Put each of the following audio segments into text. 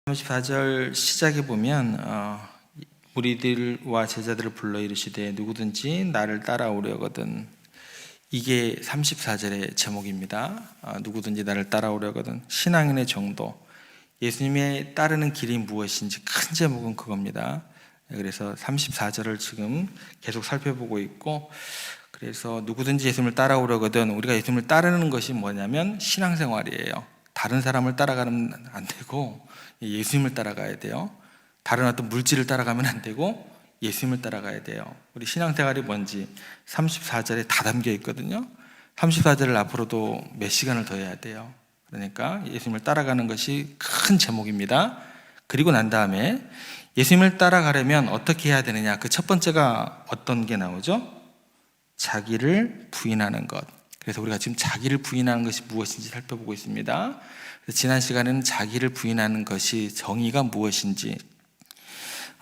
34절 시작에 보면 무리들과 제자들을 불러 이르시되 누구든지 나를 따라오려거든. 이게 34절의 제목입니다. 누구든지 나를 따라오려거든. 신앙인의 정도, 예수님의 따르는 길이 무엇인지 큰 제목은 그겁니다. 그래서 34절을 지금 계속 살펴보고 있고, 그래서 누구든지 예수님을 따라오려거든, 우리가 예수님을 따르는 것이 뭐냐면 신앙생활이에요. 다른 사람을 따라가면 안 되고 예수님을 따라가야 돼요. 다른 어떤 물질을 따라가면 안 되고 예수님을 따라가야 돼요. 우리 신앙생활이 뭔지 34절에 다 담겨 있거든요. 34절을 앞으로도 몇 시간을 더 해야 돼요. 그러니까 예수님을 따라가는 것이 큰 제목입니다. 그리고 난 다음에 예수님을 따라가려면 어떻게 해야 되느냐, 그 첫 번째가 어떤 게 나오죠? 자기를 부인하는 것. 그래서 우리가 지금 자기를 부인하는 것이 무엇인지 살펴보고 있습니다. 지난 시간에는 자기를 부인하는 것이 정의가 무엇인지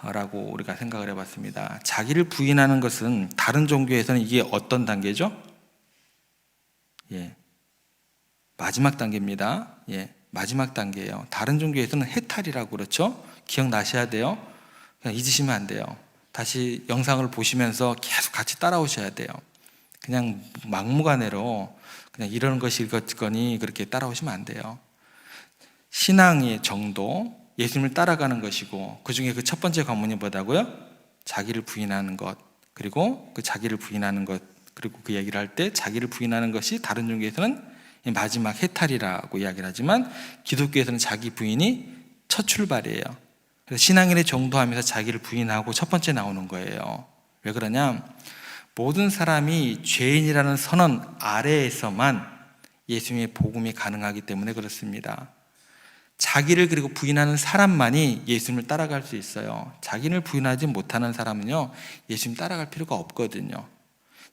라고 우리가 생각을 해봤습니다. 자기를 부인하는 것은 다른 종교에서는 이게 어떤 단계죠? 마지막 단계입니다. 마지막 단계예요. 다른 종교에서는 해탈이라고 그렇죠? 기억나셔야 돼요. 그냥 잊으시면 안 돼요. 다시 영상을 보시면서 계속 같이 따라오셔야 돼요. 그냥 막무가내로 그냥 이런 것이 이것거니 그렇게 따라오시면 안 돼요. 신앙의 정도, 예수님을 따라가는 것이고, 그 중에 그 첫 번째 관문이 뭐다고요? 자기를 부인하는 것. 그리고 그 자기를 부인하는 것, 그리고 그 얘기를 할 때 자기를 부인하는 것이 다른 종교에서는 마지막 해탈이라고 이야기를 하지만 기독교에서는 자기 부인이 첫 출발이에요. 그래서 신앙인의 정도하면서 자기를 부인하고 첫 번째 나오는 거예요. 왜 그러냐? 모든 사람이 죄인이라는 선언 아래에서만 예수님의 복음이 가능하기 때문에 그렇습니다. 자기를 그리고 부인하는 사람만이 예수님을 따라갈 수 있어요. 자기를 부인하지 못하는 사람은요, 예수님 따라갈 필요가 없거든요.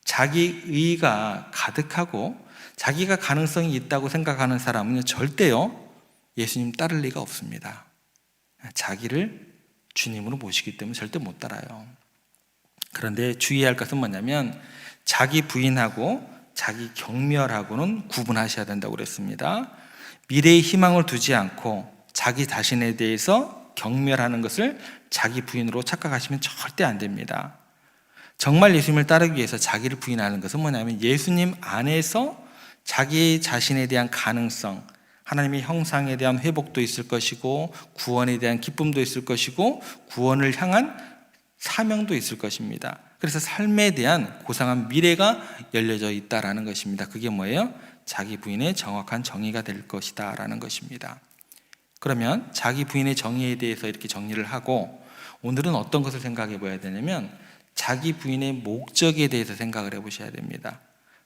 자기의가 가득하고 자기가 가능성이 있다고 생각하는 사람은요, 절대요 예수님 따를 리가 없습니다. 자기를 주님으로 모시기 때문에 절대 못 따라요. 그런데 주의할 것은 뭐냐면 자기 부인하고 자기 경멸하고는 구분하셔야 된다고 그랬습니다. 미래의 희망을 두지 않고 자기 자신에 대해서 경멸하는 것을 자기 부인으로 착각하시면 절대 안 됩니다. 정말 예수님을 따르기 위해서 자기를 부인하는 것은 뭐냐면 예수님 안에서 자기 자신에 대한 가능성, 하나님의 형상에 대한 회복도 있을 것이고 구원에 대한 기쁨도 있을 것이고 구원을 향한 사명도 있을 것입니다. 그래서 삶에 대한 고상한 미래가 열려져 있다라는 것입니다. 그게 뭐예요? 자기 부인의 정확한 정의가 될 것이다 라는 것입니다. 그러면 자기 부인의 정의에 대해서 이렇게 정리를 하고, 오늘은 어떤 것을 생각해 봐야 되냐면 자기 부인의 목적에 대해서 생각을 해 보셔야 됩니다.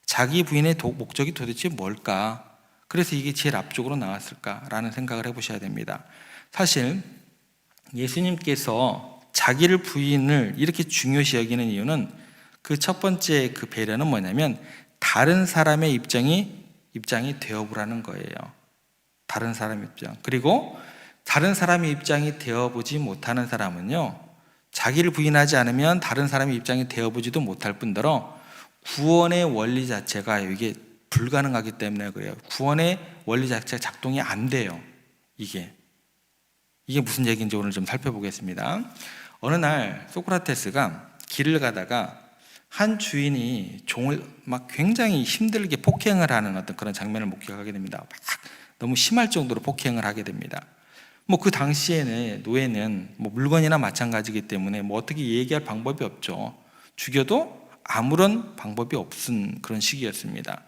자기 부인의 목적이 도대체 뭘까? 그래서 이게 제일 앞쪽으로 나왔을까라는 생각을 해 보셔야 됩니다. 사실 예수님께서 자기를 부인을 이렇게 중요시 여기는 이유는 그 첫 번째 그 배려는 뭐냐면 다른 사람의 입장이 되어보라는 거예요. 다른 사람의 입장. 그리고 다른 사람의 입장이 되어보지 못하는 사람은요, 자기를 부인하지 않으면 다른 사람의 입장이 되어보지도 못할 뿐더러 구원의 원리 자체가 이게 불가능하기 때문에 그래요. 구원의 원리 자체가 작동이 안 돼요. 이게 무슨 얘기인지 오늘 좀 살펴보겠습니다. 어느 날 소크라테스가 길을 가다가 한 주인이 종을 막 굉장히 힘들게 폭행을 하는 어떤 그런 장면을 목격하게 됩니다. 막 너무 심할 정도로 폭행을 하게 됩니다. 그 당시에는 노예는 물건이나 마찬가지이기 때문에 어떻게 얘기할 방법이 없죠. 죽여도 아무런 방법이 없은 그런 시기였습니다.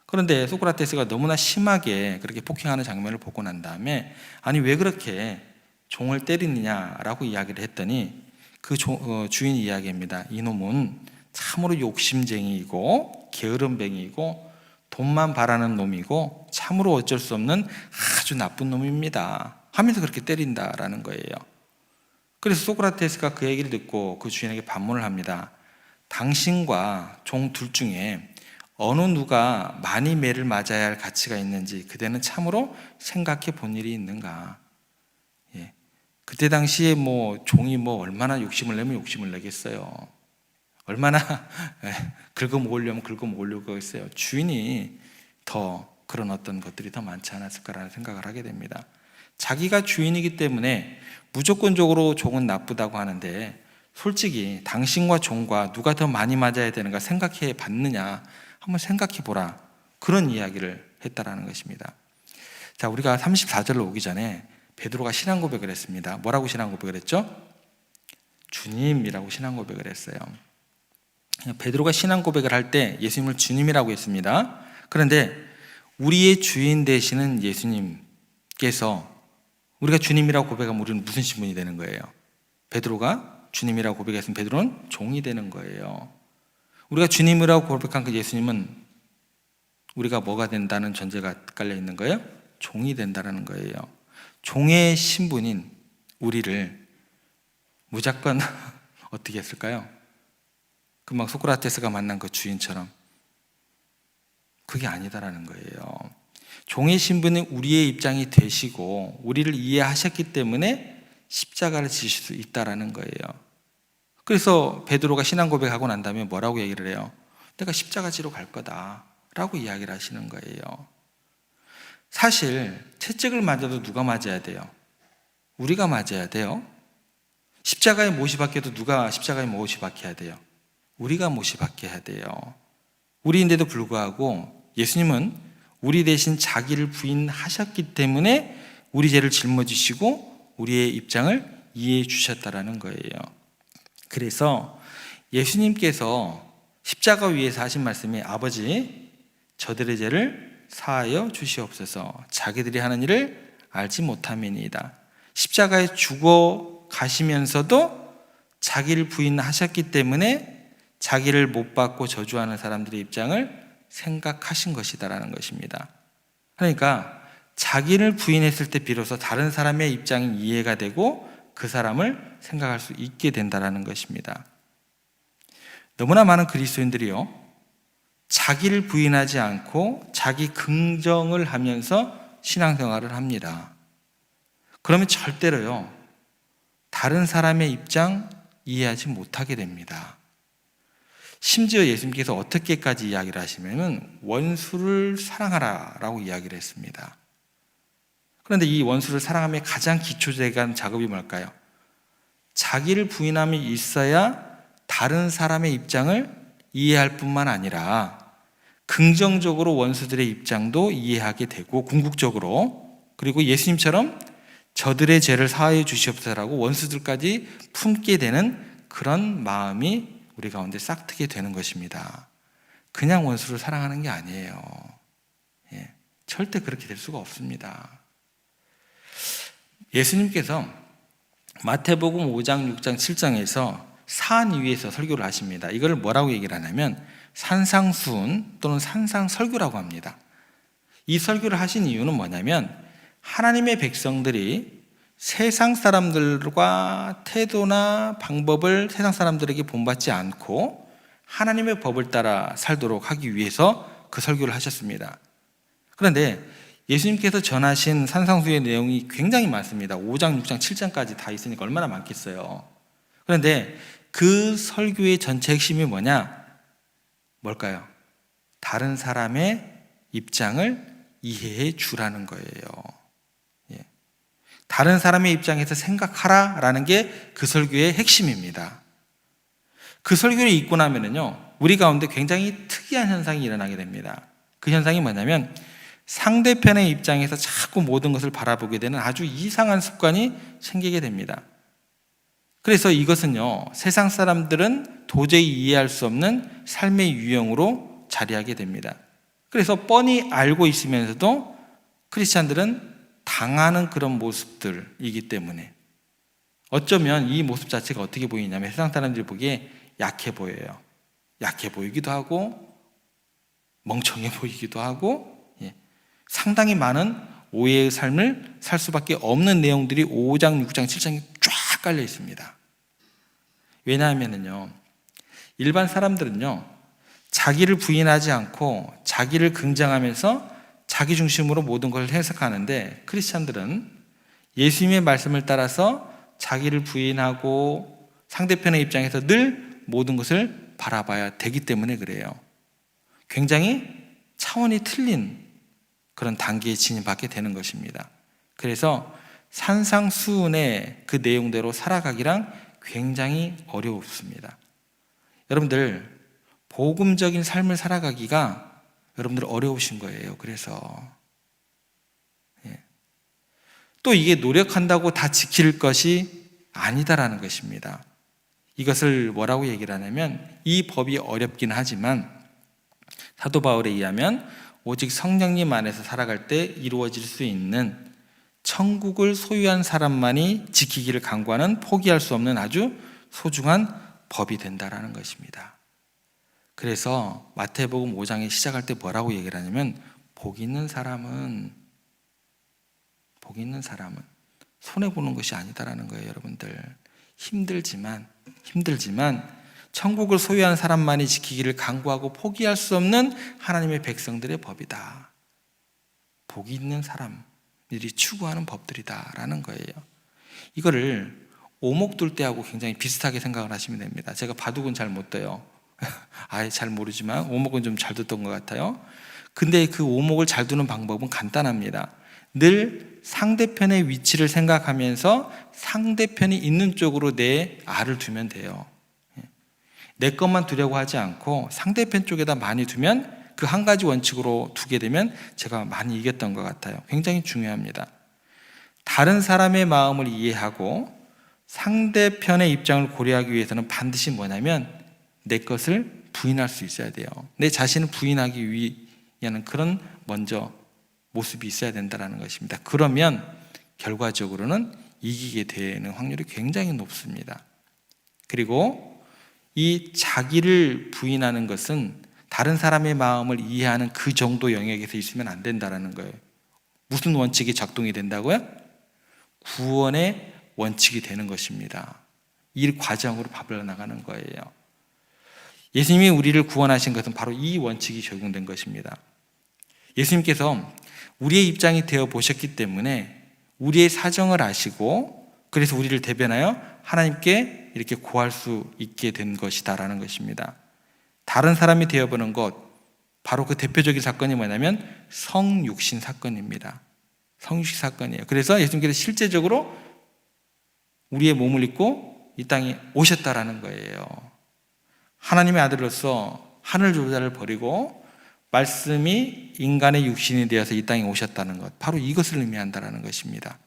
그런데 소크라테스가 너무나 심하게 그렇게 폭행하는 장면을 보고 난 다음에 아니 왜 그렇게 종을 때리느냐라고 이야기를 했더니 그 주인이 이야기합니다. 이놈은 참으로 욕심쟁이이고 게으름뱅이이고 돈만 바라는 놈이고 참으로 어쩔 수 없는 아주 나쁜 놈입니다 하면서 그렇게 때린다라는 거예요. 그래서 소크라테스가 그 얘기를 듣고 그 주인에게 반문을 합니다. 당신과 종 둘 중에 어느 누가 많이 매를 맞아야 할 가치가 있는지 그대는 참으로 생각해 본 일이 있는가? 그때 당시에 종이 얼마나 욕심을 내면 욕심을 내겠어요. 얼마나 긁어 모으려면 긁어 모으려겠어요. 주인이 더 그런 어떤 것들이 더 많지 않았을까라는 생각을 하게 됩니다. 자기가 주인이기 때문에 무조건적으로 종은 나쁘다고 하는데, 솔직히 당신과 종과 누가 더 많이 맞아야 되는가 생각해 봤느냐, 한번 생각해 보라, 그런 이야기를 했다라는 것입니다. 자, 우리가 34절로 오기 전에 베드로가 신앙 고백을 했습니다. 뭐라고 신앙 고백을 했죠? 주님이라고 신앙 고백을 했어요. 베드로가 신앙 고백을 할 때 예수님을 주님이라고 했습니다. 그런데 우리의 주인 되시는 예수님께서 우리가 주님이라고 고백하면 우리는 무슨 신분이 되는 거예요? 베드로가 주님이라고 고백했으면 베드로는 종이 되는 거예요. 우리가 주님이라고 고백한 그 예수님은 우리가 뭐가 된다는 전제가 깔려 있는 거예요? 종이 된다는 거예요. 종의 신분인 우리를 무조건 어떻게 했을까요? 금방 소크라테스가 만난 그 주인처럼 그게 아니다라는 거예요. 종의 신분은 우리의 입장이 되시고 우리를 이해하셨기 때문에 십자가를 지실 수 있다라는 거예요. 그래서 베드로가 신앙 고백하고 난 다음에 뭐라고 얘기를 해요? 내가 십자가 지러 갈 거다 라고 이야기를 하시는 거예요. 사실 채찍을 맞아도 누가 맞아야 돼요? 우리가 맞아야 돼요. 십자가에 못이 박혀도 누가 십자가에 못이 박혀야 돼요? 우리가 못이 박혀야 돼요. 우리인데도 불구하고 예수님은 우리 대신 자기를 부인하셨기 때문에 우리 죄를 짊어지시고 우리의 입장을 이해해 주셨다라는 거예요. 그래서 예수님께서 십자가 위에서 하신 말씀이 아버지 저들의 죄를 사하여 주시옵소서 자기들이 하는 일을 알지 못함이니이다. 십자가에 죽어 가시면서도 자기를 부인하셨기 때문에 자기를 못 받고 저주하는 사람들의 입장을 생각하신 것이다라는 것입니다. 그러니까 자기를 부인했을 때 비로소 다른 사람의 입장이 이해가 되고 그 사람을 생각할 수 있게 된다라는 것입니다. 너무나 많은 그리스도인들이요, 자기를 부인하지 않고 자기 긍정을 하면서 신앙생활을 합니다. 그러면 절대로요, 다른 사람의 입장 이해하지 못하게 됩니다. 심지어 예수님께서 어떻게까지 이야기를 하시냐면 원수를 사랑하라 라고 이야기를 했습니다. 그런데 이 원수를 사랑함의 가장 기초적인 작업이 뭘까요? 자기를 부인함이 있어야 다른 사람의 입장을 이해할 뿐만 아니라 긍정적으로 원수들의 입장도 이해하게 되고 궁극적으로, 그리고 예수님처럼 저들의 죄를 사하여 주시옵소서라고 원수들까지 품게 되는 그런 마음이 우리 가운데 싹트게 되는 것입니다. 그냥 원수를 사랑하는 게 아니에요. 절대 그렇게 될 수가 없습니다. 예수님께서 마태복음 5장, 6장, 7장에서 산 위에서 설교를 하십니다. 이걸 뭐라고 얘기를 하냐면 산상수훈 또는 산상설교라고 합니다. 이 설교를 하신 이유는 뭐냐면 하나님의 백성들이 세상 사람들과 태도나 방법을 세상 사람들에게 본받지 않고 하나님의 법을 따라 살도록 하기 위해서 그 설교를 하셨습니다. 그런데 예수님께서 전하신 산상수의 내용이 굉장히 많습니다. 5장, 6장, 7장까지 다 있으니까 얼마나 많겠어요. 그런데 그 설교의 전체 핵심이 뭘까요? 다른 사람의 입장을 이해해 주라는 거예요. 다른 사람의 입장에서 생각하라라는 게 그 설교의 핵심입니다. 그 설교를 읽고 나면은요, 우리 가운데 굉장히 특이한 현상이 일어나게 됩니다. 그 현상이 뭐냐면 상대편의 입장에서 자꾸 모든 것을 바라보게 되는 아주 이상한 습관이 생기게 됩니다. 그래서 이것은요, 세상 사람들은 도저히 이해할 수 없는 삶의 유형으로 자리하게 됩니다. 그래서 뻔히 알고 있으면서도 크리스찬들은 당하는 그런 모습들이기 때문에 어쩌면 이 모습 자체가 어떻게 보이냐면 세상 사람들이 보기에 약해 보여요. 약해 보이기도 하고 멍청해 보이기도 하고 상당히 많은 오해의 삶을 살 수밖에 없는 내용들이 5장, 6장, 7장에 쫙 깔려 있습니다. 왜냐하면요, 일반 사람들은요, 자기를 부인하지 않고 자기를 긍정하면서 자기 중심으로 모든 걸 해석하는데 크리스찬들은 예수님의 말씀을 따라서 자기를 부인하고 상대편의 입장에서 늘 모든 것을 바라봐야 되기 때문에 그래요. 굉장히 차원이 틀린 그런 단계에 진입하게 되는 것입니다. 그래서 산상수훈의 그 내용대로 살아가기랑 굉장히 어렵습니다. 여러분들, 복음적인 삶을 살아가기가 여러분들 어려우신 거예요. 그래서 또 이게 노력한다고 다 지킬 것이 아니다라는 것입니다. 이것을 뭐라고 얘기를 하냐면, 이 법이 어렵긴 하지만 사도 바울에 의하면 오직 성령님 안에서 살아갈 때 이루어질 수 있는 천국을 소유한 사람만이 지키기를 간구하는 포기할 수 없는 아주 소중한 법이 된다라는 것입니다. 그래서 마태복음 5장에 시작할 때 뭐라고 얘기를 하냐면, 복 있는 사람은 손해보는 것이 아니다라는 거예요. 여러분들, 힘들지만 천국을 소유한 사람만이 지키기를 간구하고 포기할 수 없는 하나님의 백성들의 법이다. 복이 있는 사람들이 추구하는 법들이다라는 거예요. 이거를 오목둘 때하고 굉장히 비슷하게 생각을 하시면 됩니다. 제가 바둑은 잘 못 둬요. 아예 잘 모르지만 오목은 좀 잘 뒀던 것 같아요. 근데 그 오목을 잘 두는 방법은 간단합니다. 늘 상대편의 위치를 생각하면서 상대편이 있는 쪽으로 내 알을 두면 돼요. 내 것만 두려고 하지 않고 상대편 쪽에다 많이 두면, 그 한 가지 원칙으로 두게 되면 제가 많이 이겼던 것 같아요. 굉장히 중요합니다. 다른 사람의 마음을 이해하고 상대편의 입장을 고려하기 위해서는 반드시 뭐냐면 내 것을 부인할 수 있어야 돼요. 내 자신을 부인하기 위한 그런 먼저 모습이 있어야 된다는 것입니다. 그러면 결과적으로는 이기게 되는 확률이 굉장히 높습니다. 그리고 이 자기를 부인하는 것은 다른 사람의 마음을 이해하는 그 정도 영역에서 있으면 안 된다는 거예요. 무슨 원칙이 작동이 된다고요? 구원의 원칙이 되는 것입니다. 이 과정으로 밥을 나가는 거예요. 예수님이 우리를 구원하신 것은 바로 이 원칙이 적용된 것입니다. 예수님께서 우리의 입장이 되어 보셨기 때문에 우리의 사정을 아시고, 그래서 우리를 대변하여 하나님께 이렇게 고할 수 있게 된 것이다라는 것입니다. 다른 사람이 되어보는 것, 바로 그 대표적인 사건이 뭐냐면 성육신 사건입니다. 성육신 사건이에요. 그래서 예수님께서 실제적으로 우리의 몸을 입고 이 땅에 오셨다라는 거예요. 하나님의 아들로서 하늘 조자를 버리고 말씀이 인간의 육신이 되어서 이 땅에 오셨다는 것, 바로 이것을 의미한다는 것입니다.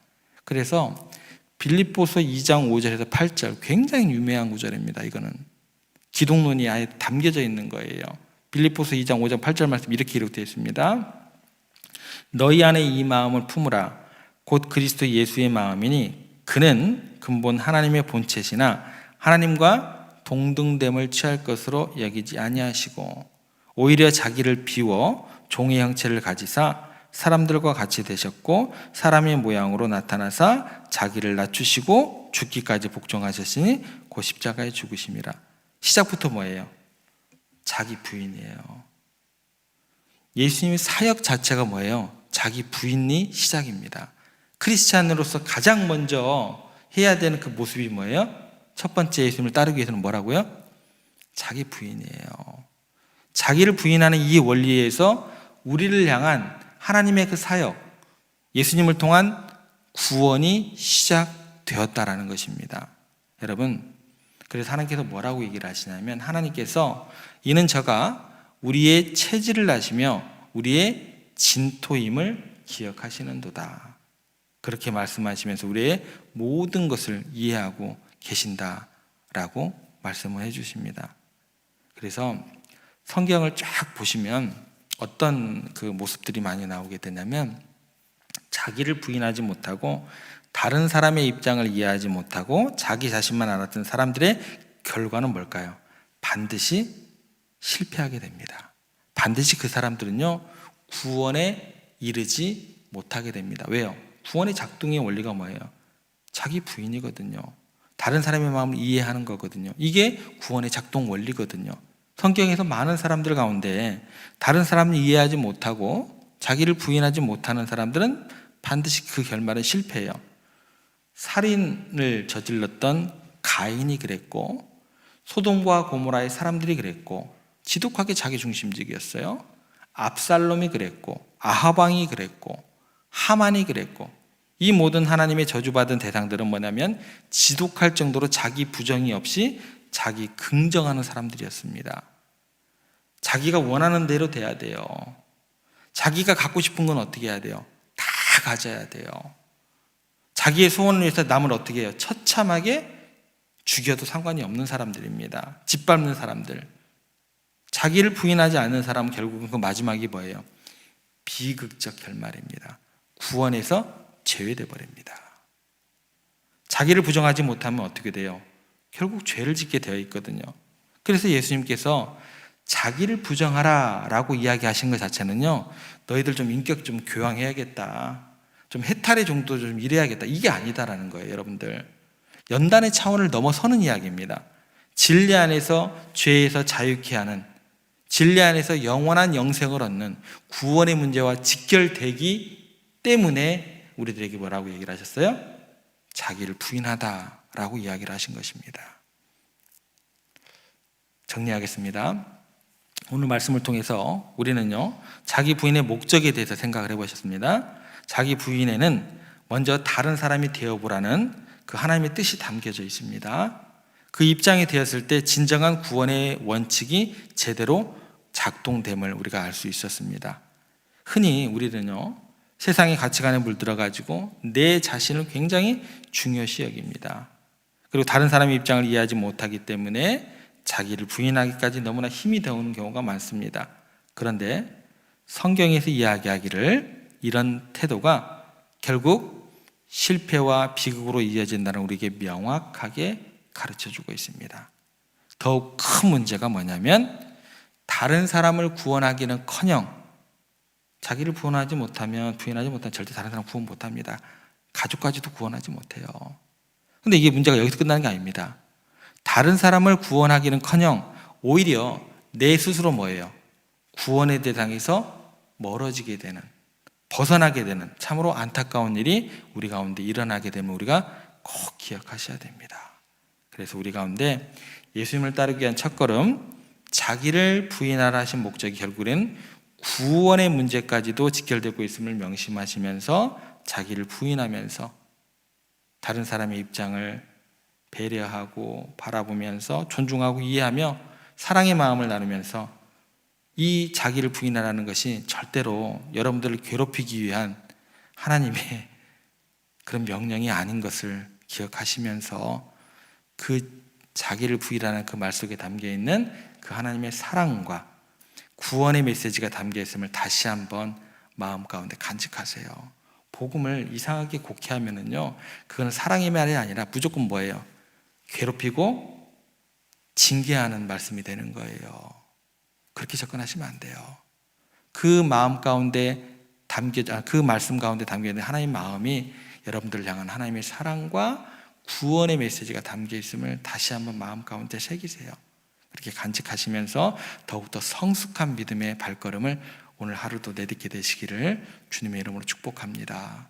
그래서 빌립보서 2장 5절에서 8절, 굉장히 유명한 구절입니다. 이거는 기독론이 아예 담겨져 있는 거예요. 빌립보서 2장 5절 8절 말씀 이렇게 기록되어 있습니다. 너희 안에 이 마음을 품으라. 곧 그리스도 예수의 마음이니 그는 근본 하나님의 본체시나 하나님과 동등됨을 취할 것으로 여기지 아니하시고 오히려 자기를 비워 종의 형체를 가지사 사람들과 같이 되셨고 사람의 모양으로 나타나사 자기를 낮추시고 죽기까지 복종하셨으니 곧 십자가에 죽으심이라. 시작부터 뭐예요? 자기 부인이에요. 예수님의 사역 자체가 뭐예요? 자기 부인이 시작입니다. 크리스찬으로서 가장 먼저 해야 되는 그 모습이 뭐예요? 첫 번째 예수님을 따르기 위해서는 뭐라고요? 자기 부인이에요. 자기를 부인하는 이 원리에서 우리를 향한 하나님의 그 사역, 예수님을 통한 구원이 시작되었다라는 것입니다. 여러분, 그래서 하나님께서 뭐라고 얘기를 하시냐면, 하나님께서 이는 저가 우리의 체질을 아시며 우리의 진토임을 기억하시는도다. 그렇게 말씀하시면서 우리의 모든 것을 이해하고 계신다라고 말씀을 해주십니다. 그래서 성경을 쫙 보시면 어떤 그 모습들이 많이 나오게 되냐면, 자기를 부인하지 못하고 다른 사람의 입장을 이해하지 못하고 자기 자신만 알았던 사람들의 결과는 뭘까요? 반드시 실패하게 됩니다. 반드시 그 사람들은요, 구원에 이르지 못하게 됩니다. 왜요? 구원의 작동의 원리가 뭐예요? 자기 부인이거든요. 다른 사람의 마음을 이해하는 거거든요. 이게 구원의 작동 원리거든요. 성경에서 많은 사람들 가운데 다른 사람을 이해하지 못하고 자기를 부인하지 못하는 사람들은 반드시 그 결말은 실패해요. 살인을 저질렀던 가인이 그랬고, 소돔과 고모라의 사람들이 그랬고, 지독하게 자기중심적이었어요. 압살롬이 그랬고, 아하방이 그랬고, 하만이 그랬고, 이 모든 하나님의 저주받은 대상들은 뭐냐면 지독할 정도로 자기 부정이 없이 자기 긍정하는 사람들이었습니다. 자기가 원하는 대로 돼야 돼요. 자기가 갖고 싶은 건 어떻게 해야 돼요? 다 가져야 돼요. 자기의 소원을 위해서 남을 어떻게 해요? 처참하게 죽여도 상관이 없는 사람들입니다. 짓밟는 사람들. 자기를 부인하지 않는 사람은 결국은 그 마지막이 뭐예요? 비극적 결말입니다. 구원에서 제외돼 버립니다. 자기를 부정하지 못하면 어떻게 돼요? 결국 죄를 짓게 되어 있거든요. 그래서 예수님께서 자기를 부정하라 라고 이야기하신 것 자체는요, 너희들 좀 인격 좀 교양해야겠다, 좀 해탈의 정도 좀 이래야겠다, 이게 아니다라는 거예요. 여러분들, 연단의 차원을 넘어서는 이야기입니다. 진리 안에서 죄에서 자유케 하는, 진리 안에서 영원한 영생을 얻는 구원의 문제와 직결되기 때문에 우리들에게 뭐라고 얘기를 하셨어요? 자기를 부인하다라고 이야기를 하신 것입니다. 정리하겠습니다. 오늘 말씀을 통해서 우리는요, 자기 부인의 목적에 대해서 생각을 해보셨습니다. 자기 부인에는 먼저 다른 사람이 되어보라는 그 하나님의 뜻이 담겨져 있습니다. 그 입장이 되었을 때 진정한 구원의 원칙이 제대로 작동됨을 우리가 알 수 있었습니다. 흔히 우리는요, 세상의 가치관에 물들어가지고 내 자신을 굉장히 중요시 여깁니다. 그리고 다른 사람의 입장을 이해하지 못하기 때문에 자기를 부인하기까지 너무나 힘이 들어오는 경우가 많습니다. 그런데 성경에서 이야기하기를 이런 태도가 결국 실패와 비극으로 이어진다는 우리에게 명확하게 가르쳐주고 있습니다. 더욱 큰 문제가 뭐냐면 다른 사람을 구원하기는커녕 자기를 부인하지 못하면 절대 다른 사람 구원 못합니다. 가족까지도 구원하지 못해요. 근데 이게 문제가 여기서 끝나는 게 아닙니다. 다른 사람을 구원하기는커녕 오히려 내 스스로 뭐예요? 구원의 대상에서 멀어지게 되는, 벗어나게 되는 참으로 안타까운 일이 우리 가운데 일어나게 되면 우리가 꼭 기억하셔야 됩니다. 그래서 우리 가운데 예수님을 따르기 위한 첫걸음, 자기를 부인하라 하신 목적이 결국엔 구원의 문제까지도 직결되고 있음을 명심하시면서 자기를 부인하면서 다른 사람의 입장을 배려하고 바라보면서 존중하고 이해하며 사랑의 마음을 나누면서 이 자기를 부인하라는 것이 절대로 여러분들을 괴롭히기 위한 하나님의 그런 명령이 아닌 것을 기억하시면서 그 자기를 부인하는 그 말 속에 담겨있는 그 하나님의 사랑과 구원의 메시지가 담겨있음을 다시 한번 마음 가운데 간직하세요. 복음을 이상하게 곡해하면은요, 그건 사랑의 말이 아니라 무조건 뭐예요? 괴롭히고 징계하는 말씀이 되는 거예요. 그렇게 접근하시면 안 돼요. 그 마음 가운데 그 말씀 가운데 담겨 있는 하나님의 마음이 여러분들을 향한 하나님의 사랑과 구원의 메시지가 담겨 있음을 다시 한번 마음 가운데 새기세요. 그렇게 간직하시면서 더욱더 성숙한 믿음의 발걸음을 오늘 하루도 내딛게 되시기를 주님의 이름으로 축복합니다.